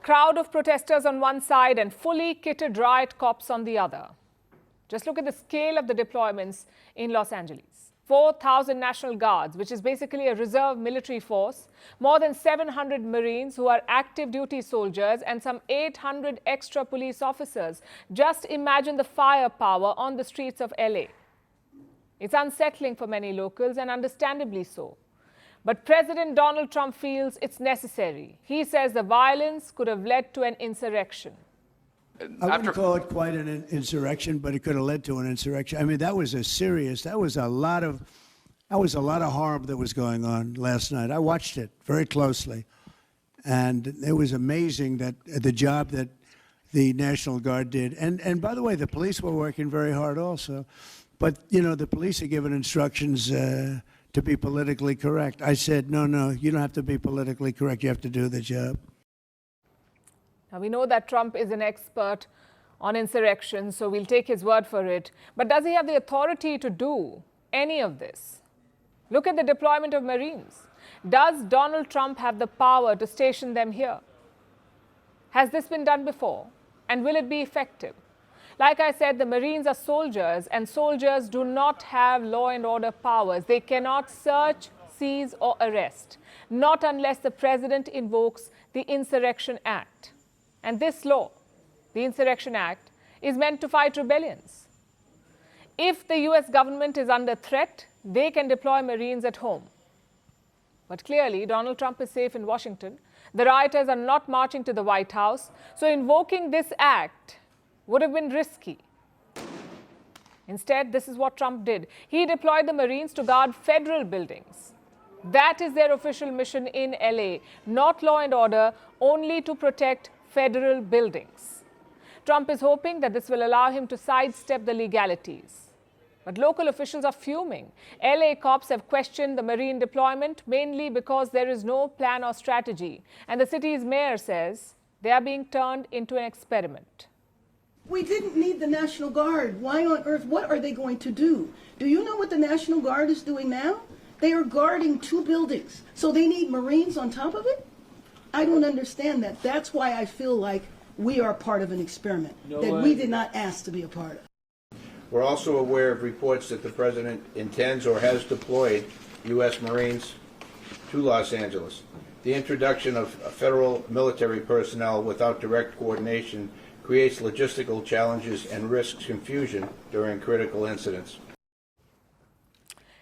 crowd of protesters on one side and fully kitted riot cops on the other. Just look at the scale of the deployments in Los Angeles. 4,000 National Guards, which is basically a reserve military force, more than 700 Marines who are active duty soldiers, and some 800 extra police officers. Just imagine the firepower on the streets of LA. It's unsettling for many locals, and understandably so. But President Donald Trump feels it's necessary. He says the violence could have led to an insurrection. I wouldn't call it quite an insurrection, but it could have led to an insurrection. I mean, that was a lot of harm that was going on last night. I watched it very closely, and it was amazing that the job that the National Guard did. And by the way, the police were working very hard also. But, you know, the police are given instructions to be politically correct. I said, no, you don't have to be politically correct. You have to do the job. Now, we know that Trump is an expert on insurrection, so we'll take his word for it. But does he have the authority to do any of this? Look at the deployment of Marines. Does Donald Trump have the power to station them here? Has this been done before? And will it be effective? Like I said, the Marines are soldiers, and soldiers do not have law and order powers. They cannot search, seize, or arrest, not unless the president invokes the Insurrection Act. And this law, the Insurrection Act, is meant to fight rebellions. If the U.S. government is under threat, they can deploy Marines at home. But clearly, Donald Trump is safe in Washington. The rioters are not marching to the White House, so invoking this act would have been risky. Instead, this is what Trump did. He deployed the Marines to guard federal buildings. That is their official mission in LA, not law and order, only to protect federal buildings. Trump is hoping that this will allow him to sidestep the legalities. But local officials are fuming. LA cops have questioned the Marine deployment mainly because there is no plan or strategy. And the city's mayor says they are being turned into an experiment. We didn't need the National Guard. Why on earth? What are they going to do? Do you know what the National Guard is doing now? They are guarding 2 buildings. So they need Marines on top of it? I don't understand that. That's why I feel like we are part of an experiment that we did not ask to be a part of. We're also aware of reports that the president intends or has deployed U.S. Marines to Los Angeles. The introduction of federal military personnel without direct coordination creates logistical challenges and risks confusion during critical incidents.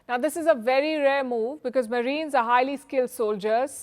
Now, this is a very rare move because Marines are highly skilled soldiers.